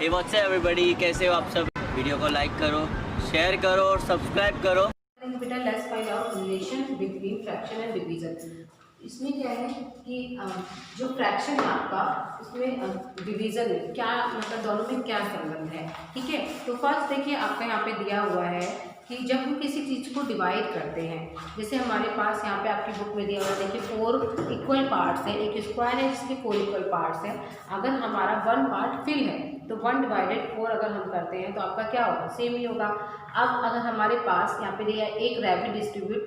Hey what's up everybody, कैसे हो आप सब। वीडियो को लाइक करो, शेयर करो और सब्सक्राइब करो। बेटा let's find out relation between fraction and division. इसमें क्या है कि जो फ्रैक्शन है आपका, उसमें डिवीजन में क्या मतलब दोनों में क्या संबंध है। ठीक है, तो फर्स्ट देखिए आपका यहाँ पे दिया हुआ है कि जब हम किसी चीज़ को डिवाइड करते हैं, जैसे हमारे पास यहाँ पे आपकी बुक में दिया हुआ है, देखिए 4 इक्वल पार्ट्स है, एक स्क्वायर है जिसके 4 इक्वल पार्ट्स हैं। अगर हमारा 1 पार्ट फिल है तो 1 डिवाइडेड 4 अगर हम करते हैं तो आपका क्या होगा, सेम ही होगा। अब अगर हमारे पास यहाँ पे दिया है एक rabbit distribute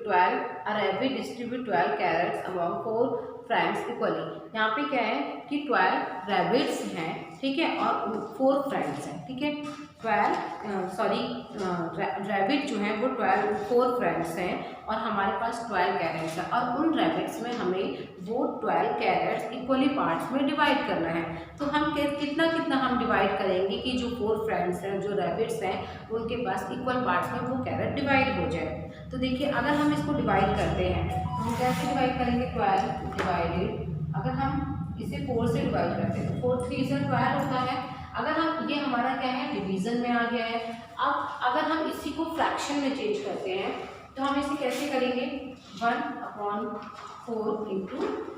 12 carrots among 4 friends equally. यहाँ पे क्या है कि 12 रैबिट्स हैं, ठीक है, और 4 फ्रेंड्स हैं। ठीक है, रैबिट जो है वो 4 फ्रेंड्स हैं और हमारे पास 12 कैरेट्स हैं, और उन रैबिट्स में हमें वो 12 कैरेट्स इक्वली पार्ट्स में डिवाइड करना है। तो हम कितना कितना हम डिवाइड करेंगे कि जो 4 फ्रेंड्स हैं, जो रैबिट्स हैं, उनके पास इक्वल पार्ट्स में वो कैरेट डिवाइड हो जाए। तो देखिए अगर हम इसको डिवाइड करते हैं तो हम कैसे डिवाइड करेंगे, 12 डिवाइडेड, अगर हम इसे 4 से डिवाइड करते हैं तो 4 3 से 12 होता है। अगर हम, ये हमारा क्या है, डिवीजन में आ गया है। अब अगर हम इसी को फ्रैक्शन में चेंज करते हैं तो हम इसे कैसे करेंगे, 1/4 इंटू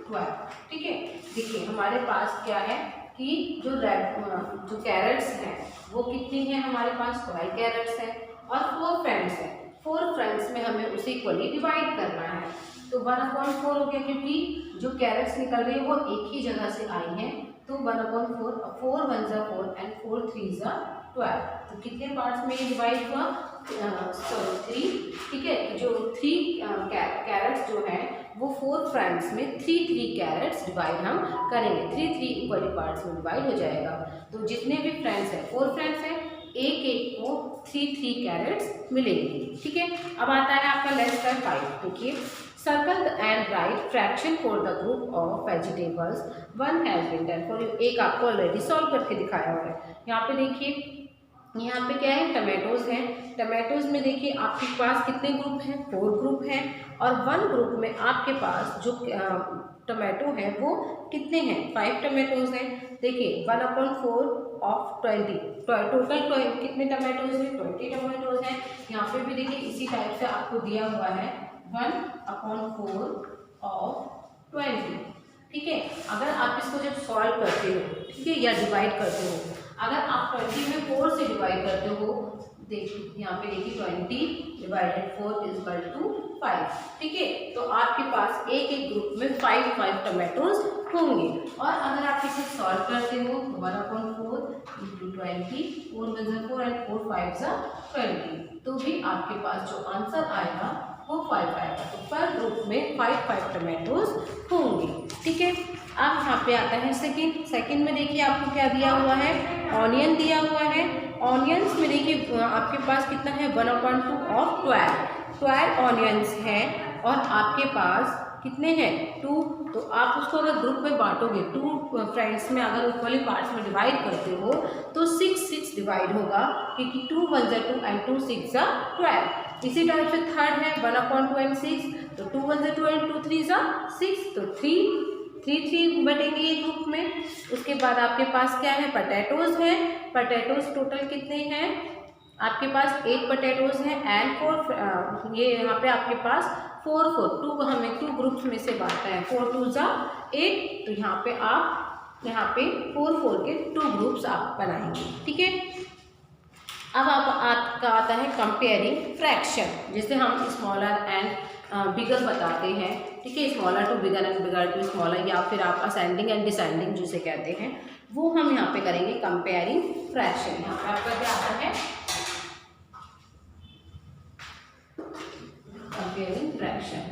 12। ठीक है, देखिए हमारे पास क्या है कि जो कैरेट्स हैं वो कितनी हैं, हमारे पास 12 कैरेट्स हैं और 4 फ्रेंड्स हैं। 4 फ्रेंड्स में हमें उसे इक्वली डिवाइड करना है। तो 1/4 हो गया, क्योंकि जो कैरेट्स निकल रही है वो एक ही जगह से आई हैं, तो 1/4, 4 1 जा 4 एंड 4 3 जा 12। तो कितने पार्ट्स में ये डिवाइड हुआ, 3। ठीक है, जो 3 कैरेट्स जो हैं वो 4 फ्रेंड्स में 3 कैरेट्स डिवाइड हम करेंगे, 3 इक्वली पार्ट्स में डिवाइड हो जाएगा। तो जितने भी फ्रेंड्स हैं, 4 फ्रेंड्स हैं, एक एक को 3 कैरेट्स मिलेंगे। ठीक है, अब आता है आपका लेस देन 5। देखिए, circle and write fraction for the group of vegetables 1 has been done for you. एक आपको ऑलरेडी सॉल्व करके दिखाया हुआ है। यहाँ पे देखिए, यहाँ पे क्या है, टमाटोज हैं। टमाटोज में देखिए आपके पास कितने ग्रुप हैं, 4 ग्रुप हैं, और 1 ग्रुप में आपके पास जो टमाटो है वो कितने हैं, 5 टमाटोज हैं। देखिए 1/4 ऑफ 20, टोटल कितने टमाटोज हैं, 20 टमाटोज हैं। यहाँ पे भी देखिए इसी टाइप से आपको दिया हुआ है 1/4 ऑफ 20। ठीक है, अगर आप इसको जब सॉल्व करते हो, ठीक है, या डिवाइड करते हो, अगर आप 20 में 4 से डिवाइड करते हो, देखिए यहाँ पे देखिए 20 डिवाइडेड 4 इज इक्वल टू 5। ठीक है, तो आपके पास एक एक ग्रुप में 5 टमाटोज होंगे। और अगर आप इसे सॉल्व करते हो, 1/4 इंटू 20, 4 1 जा 4 एंड 4 5 जा 20, तो भी आपके पास जो आंसर आएगा वो 5 आएगा। तो पर ग्रुप में 5 टमाटोज होंगे। ठीक है, अब यहाँ पे आता है सेकंड में देखिए आपको क्या दिया हुआ है, ऑनियन दिया हुआ है। ऑनियंस में देखिए आपके पास कितना है, 1/2 ऑफ 12 ऑनियंस हैं, और आपके पास कितने हैं, 2। तो आप उसको अगर ग्रुप में बांटोगे, 2 फ्रेंड्स में अगर इक्वली पार्ट्स में डिवाइड करते हो तो 6 डिवाइड होगा, क्योंकि 2 1 जा 2 एंड 2 6 जा 12। इसी टाइप से थर्ड है 1/2 एंड 6, तो 2 1 जा 2 एंड 2 3 जा 6, तो 3 बटेंगे ये ग्रुप में। उसके बाद आपके पास क्या है, पटेटोज है। पटेटोज टोटल कितने हैं, आपके पास 8 पटेटोज हैं एंड 4, ये यहाँ पे आपके पास 4 2 हमें 2 ग्रुप्स में से बांटना है, 4 2 जा 8, तो यहाँ पे आप 4 के 2 ग्रुप्स आप बनाएंगे। ठीक है, अब आपका आता है कंपेयरिंग फ्रैक्शन, जिसे हम स्मॉलर एंड बिगर बताते हैं। ठीक है, smaller to bigger and bigger to smaller, या फिर आप असेंडिंग एंड डिसेंडिंग जिसे कहते हैं, वो हम यहाँ पे करेंगे कंपेयरिंग फ्रैक्शन। यहाँ पे आपका क्या आता है, कंपेयरिंग फ्रैक्शन।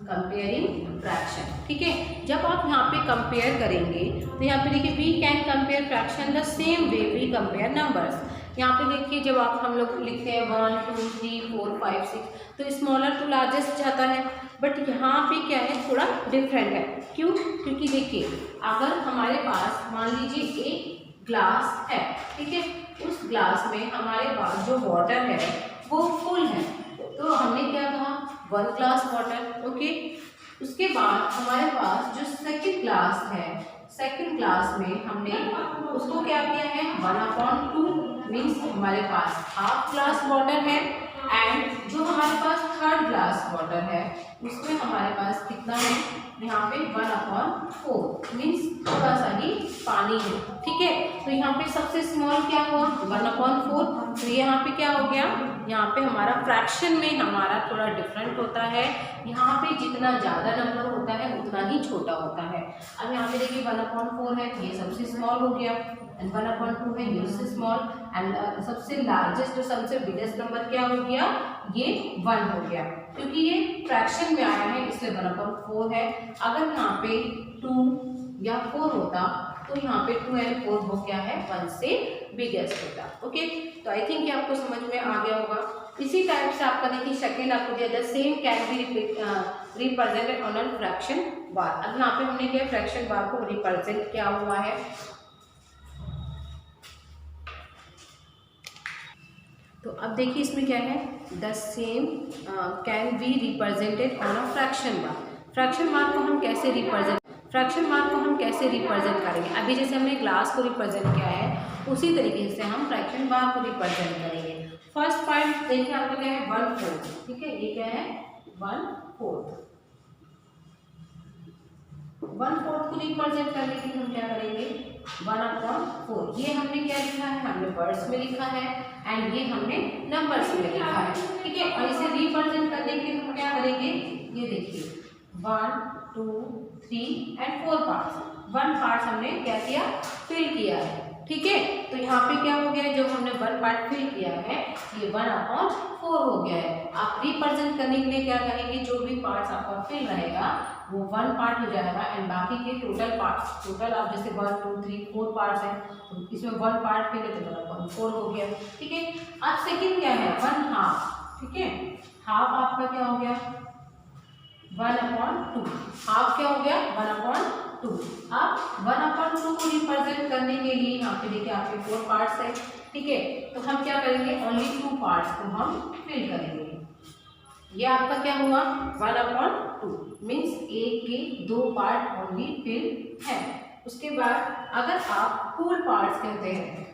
कंपेयरिंग फ्रैक्शन, ठीक है, जब आप यहाँ पे कंपेयर करेंगे तो यहाँ पे देखिए we can compare fraction the same way we compare numbers. यहाँ पे देखिए जब आप हम लोग लिखते हैं 1 2 3 4 5 6, तो स्मॉलर टू लार्जेस्ट जाता है, बट यहाँ पे क्या है, थोड़ा डिफरेंट है। क्यों, क्योंकि देखिए अगर हमारे पास मान लीजिए एक ग्लास है, ठीक है, उस ग्लास में हमारे पास जो वाटर है वो फुल है, तो हमने क्या कहा 1 ग्लास वाटर। ओके, उसके बाद हमारे पास जो सेकंड क्लास है, सेकंड क्लास में हमने उसको क्या किया है 1/2 मीन्स हमारे पास हाफ ग्लास वाटर है। एंड जो हमारे पास थर्ड ग्लास वाटर है उसमें हमारे पास कितना है यहाँ पे 1/4 मीन्स थोड़ा सा ही पानी है। ठीक है, तो यहाँ पे सबसे स्मॉल क्या हुआ 1/4। तो यहाँ पे क्या हो गया, यहाँ पे हमारा फ्रैक्शन में हमारा थोड़ा डिफरेंट होता है। यहाँ पे जितना ज़्यादा नंबर होता है उतना ही छोटा होता है। अब यहाँ पे देखिए 1/4 है, ये सबसे स्मॉल हो गया, एंड 1/2 है, ये सबसे स्मॉल, एंड सबसे लार्जेस्ट और सबसे बिगेस्ट नंबर क्या हो गया, ये 1 हो गया। क्योंकि ये फ्रैक्शन में आया है इसलिए 1/4 है। अगर यहाँ पे 2 या 4 होता तो यहाँ पे 2 एंड 4 वो क्या है 1 से बिगेस्ट होता। ओके, तो आई थिंक ये आपको समझ में आ गया होगा। इसी टाइप से आपका देखिए सेकेंड आपको दिया the same can be represented on an fraction bar. अब यहाँ पे हमने क्या फ्रैक्शन बार को रिप्रेजेंट किया हुआ है। तो अब देखिए इसमें क्या है the same can be represented on a fraction bar. Fraction bar को हम कैसे रिप्रेजेंट करेंगे। अभी जैसे हमने ग्लास को रिप्रेजेंट किया है उसी तरीके से हम फ्रैक्शन बार को रिप्रेजेंट करेंगे। फर्स्ट पॉइंट देखिए आपका क्या है 1/4। ठीक है, ये क्या है 1/4। 1/4 को रिप्रेजेंट करने के लिए हम क्या करेंगे 1/4। ये हमने क्या लिखा है, हमने वर्ड्स में लिखा है, एंड ये हमने नंबर्स में लिखा है। ठीक है, और इसे रिप्रेजेंट करने के लिए हम क्या करेंगे, ये देखिए 1 2 3 एंड 4 पार्ट्स। 1 पार्ट हमने क्या किया फिल किया है। ठीक है, तो यहाँ पे क्या हो गया, जो हमने 1 पार्ट फिल किया है ये 1/4 हो गया है। आप रिप्रेजेंट करने के लिए क्या करेंगे, जो भी पार्ट्स आपका फिल रहेगा वो 1 पार्ट हो जाएगा, एंड बाकी के टोटल पार्ट्स, टोटल आप जैसे 1 2 3 4 पार्ट्स हैं तो इसमें 1 पार्ट फिल है तो 1/4 हो गया। ठीक है, अब सेकंड क्या है 1/2। ठीक है, हाफ आपका क्या हो गया 1/2। हाफ क्या हो गया 1/2। अब 1/2 को रिप्रेजेंट करने के लिए यहाँ पे देखिए आपके 4 पार्ट्स है। ठीक है, तो हम क्या करेंगे ओनली 2 पार्ट्स को हम फिल करेंगे। ये आपका क्या हुआ 1/2 मीन्स एक के 2 पार्ट ओनली फिल है। उसके बाद अगर आप फुल पार्ट्स कहते हैं,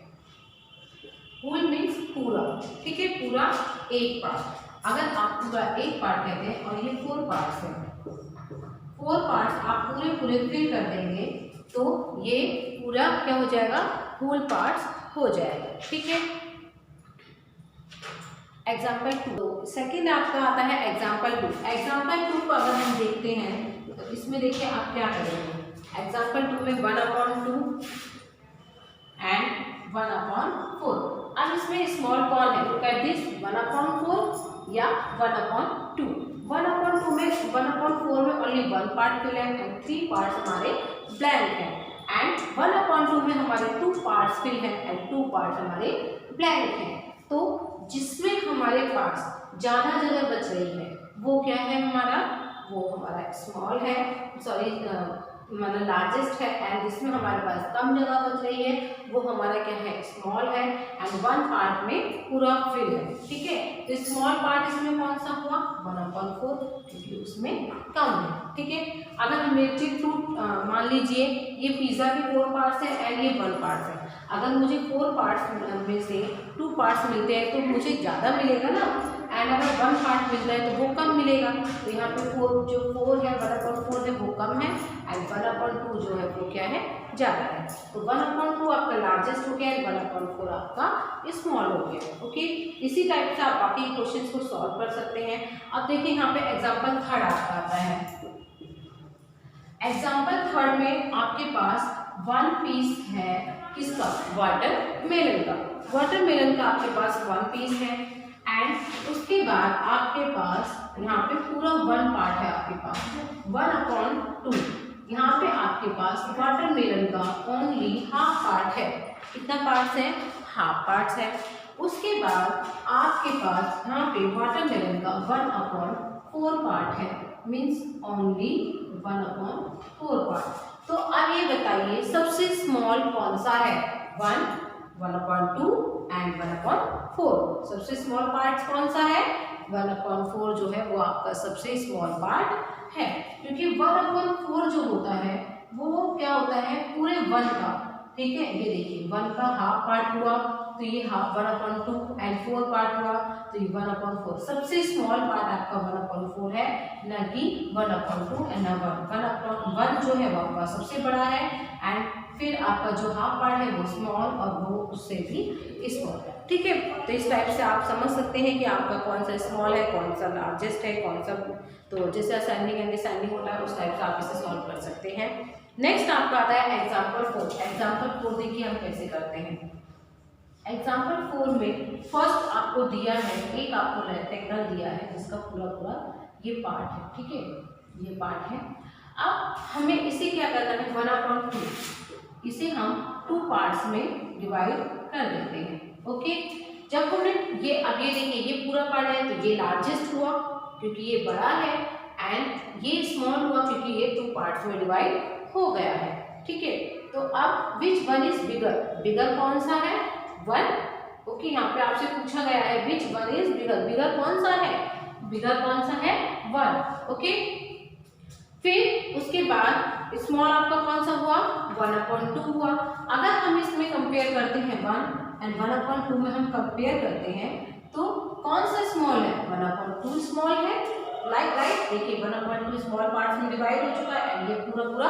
फुल मीन्स पूरा। ठीक है, पूरा एक पार्ट। अगर आप पूरा एक पार्ट कहते हैं और ये 4 पार्ट्स हैं, 4 पार्ट्स आप पूरे पूरे फिल कर देंगे तो ये पूरा क्या हो जाएगा फुल पार्ट्स हो जाएगा। ठीक है, एग्जाम्पल 2 सेकेंड आपका आता है एग्जाम्पल 2। एग्जाम्पल 2 को अगर हम देखते हैं तो इसमें देखिए आप क्या करेंगे। एग्जाम्पल 2 में 1/2 एंड 1/4। अब इसमें स्मॉल कौन है, लुक एट दिस 1/4 या 1/2। 1/2 में 1/4 में ओनली 1 पार्ट फिल है एंड 3 पार्ट्स हमारे ब्लैंक हैं, एंड 1/2 में हमारे 2 पार्ट्स फिल हैं एंड 2 पार्ट्स हमारे ब्लैंक हैं। तो जिसमें हमारे पास ज़्यादा जगह बच रही है वो क्या है हमारा, वो हमारा स्मॉल है, सॉरी मतलब लार्जेस्ट है, एंड जिसमें हमारे पास कम जगह बच रही है वो हमारा क्या है स्मॉल है, एंड 1 पार्ट में पूरा फिल है। ठीक है, तो स्मॉल पार्ट इसमें कौन सा हुआ 1/4 क्योंकि उसमें कम है। ठीक है, अगर हम मिर्ची फ्रूट मान लीजिए ये पिज़्ज़ा के 4 पार्ट्स है एंड ये 1 पार्ट है। अगर मुझे 4 पार्ट्स में से 2 पार्ट्स मिलते हैं तो मुझे ज़्यादा मिलेगा ना, एंड अगर 1 पार्ट मिलता है तो वो कम मिलेगा। तो यहाँ पे 4 है 1/4 है वो कम है, एंड 1/2 जो है वो क्या है ज़्यादा है। तो 1/2 आपका लार्जेस्ट हो गया है, 1/4 आपका स्मॉल हो गया। ओके, इसी टाइप से आप बाकी क्वेश्चंस को सॉल्व कर सकते हैं। अब देखिए यहाँ पे एग्जाम्पल 3 आपका आता है। एग्जाम्पल 3 में आपके पास 1 पीस है किसका वाटरमेलन का। वाटरमेलन का आपके पास 1 पीस है, एंड उसके बाद आपके पास यहाँ पे पूरा 1 पार्ट है आपके पास 1/2। यहाँ पे आपके पास वाटरमेलन का ओनली हाफ पार्ट है। कितना पार्ट्स है हाफ पार्ट्स है। उसके बाद आपके पास यहाँ पे वाटरमेलन का 1/4 पार्ट है, मीन्स ओनली 1/4 पार्ट। तो अब ये बताइए सबसे स्मॉल कौन सा है 1 1/2 एंड 1/4। सबसे स्मॉल पार्ट कौन सा है? 1/4 जो है वो आपका सबसे स्मॉल पार्ट है, क्योंकि 1/4 जो होता है वो क्या होता है? पूरे 1 का, ठीक है। ये देखिए 1 का हाफ पार्ट हुआ तो ये हाफ 1/2 एंड 4 पार्ट हुआ तो ये 1/4। सबसे स्मॉल पार्ट आपका 1/4 है, ना कि 1/2 एंड 1/1 जो है वो आपका सबसे बड़ा है एंड फिर आपका जो हाफ पार्ट है वो स्मॉल और वो उससे भी स्मॉल है, ठीक है। तो इस टाइप से आप समझ सकते हैं कि आपका कौन सा स्मॉल है, कौन सा लार्जेस्ट है, कौन सा, तो जैसे असेंडिंग एंड डिसेंडिंग होता है उस टाइप से आप इसे सॉल्व कर सकते हैं। नेक्स्ट आपका आता है एग्जाम्पल 4। एग्जाम्पल 4 देखिए हम कैसे करते हैं। एग्जाम्पल 4 में फर्स्ट आपको दिया है, एक आपको रेक्टेंगल दिया है जिसका पूरा पूरा ये पार्ट है, ठीक है, ये पार्ट है। अब हमें इसे क्या करना है? 1/2 इसे हम 2 पार्ट्स में डिवाइड कर देते हैं, ओके। जब हमने ये, अब ये देखिए ये पूरा पार्ट है तो ये लार्जेस्ट हुआ क्योंकि ये बड़ा है एंड ये स्मॉल हुआ क्योंकि ये 2 पार्ट्स में डिवाइड हो गया है, ठीक है। तो अब विच वन इज बिगर? बिगर कौन सा है? 1, ओके। यहाँ पे आपसे पूछा गया है विच वन इज बिगर, बिगर कौन सा है? बिगर कौन सा है? 1, ओके। फिर उसके बाद स्मॉल आपका कौन सा हुआ? 1/2 हुआ। अगर हम इसमें कंपेयर करते हैं 1 एंड 1/2 में हम कंपेयर करते हैं तो कौन सा स्मॉल है? 1/2 स्मॉल है, राइट। देखिए 1/2 स्मॉल पार्ट्स में डिवाइड हो चुका है एंड ये पूरा पूरा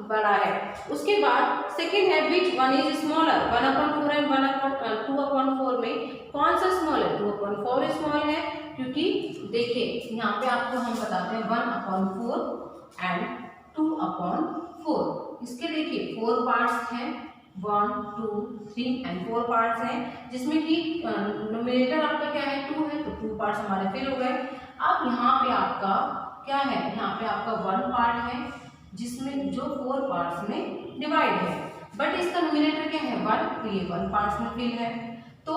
बड़ा है। उसके बाद सेकेंड है which one is smaller? 1/4 and 2/4 में कौन सा स्मॉल है? 2/4 स्मॉल है, क्योंकि देखिए यहाँ पे आपको हम बताते हैं 1/4 एंड 2/4। इसके देखिए 4 पार्ट्स हैं, 1 2 3 एंड 4 पार्ट्स हैं, जिसमें कि न्यूमरेटर आपका क्या है? 2 है, तो 2 पार्ट्स हमारे फिल हो गए। अब यहाँ पे आपका क्या है? यहाँ पे आपका 1 पार्ट है जिसमें जो 4 पार्ट्स में डिवाइड है, बट इसका न्यूमरेटर क्या है? 1, तो ये 1 पार्ट्स में फिल है। तो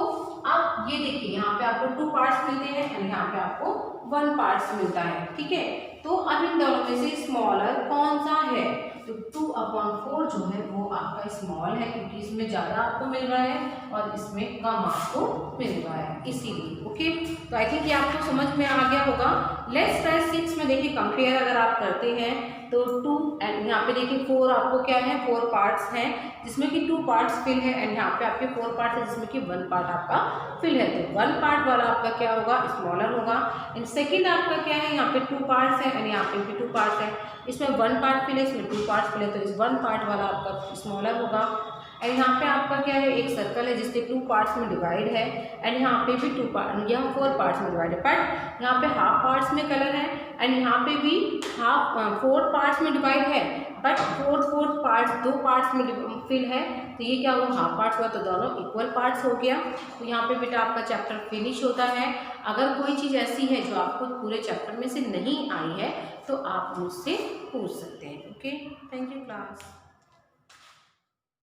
अब ये देखिए यहाँ पे आपको 2 पार्ट्स मिलते हैं एंड यहाँ पे आपको 1 पार्ट्स मिलता है, ठीक है। तो अब इन दोनों में से स्मॉलर कौन सा है? तो 2/4 जो है वो आपका स्मॉल है, क्योंकि इसमें ज़्यादा आपको मिल रहा है और इसमें कम आपको मिल रहा है, इसीलिए, ओके। तो आई थिंक ये आपको समझ में आ गया होगा। लेट्स ट्राई 6 में देखिए कंपेयर अगर आप करते हैं तो 2 एंड यहाँ पे देखिए 4 आपको क्या है? 4 पार्ट्स हैं जिसमें कि 2 पार्ट्स फिल है एंड यहाँ पे आपके 4 पार्ट्स है जिसमें कि 1 पार्ट आपका फिल है। तो 1 पार्ट वाला आपका क्या होगा? स्मॉलर होगा। एंड सेकेंड आपका क्या है? यहाँ पे 2 पार्ट्स है एंड यहाँ पे भी 2 पार्ट्स है, इसमें 1 पार्ट फिल है, इसमें 2 पार्ट्स फिल है, तो इस 1 पार्ट वाला आपका स्मॉलर होगा। एंड यहाँ पे आपका क्या है? एक सर्कल है जिसके 2 पार्ट्स में डिवाइड है एंड यहाँ पे भी 2 पार्ट, यहाँ 4 पार्ट्स में डिवाइड है, बट यहाँ पे हाफ पार्ट्स में कलर है एंड यहाँ पे भी 4 पार्ट्स में डिवाइड है, बट 4 पार्ट्स 2 पार्ट्स में फिल है, तो ये क्या हुआ? हाफ पार्ट्स हुआ, तो दोनों इक्वल पार्ट्स हो गया। तो यहाँ पे बेटा आपका चैप्टर फिनिश होता है। अगर कोई चीज़ ऐसी है जो आपको पूरे चैप्टर में से नहीं आई है तो आप मुझसे पूछ सकते हैं, ओके। Thank you class.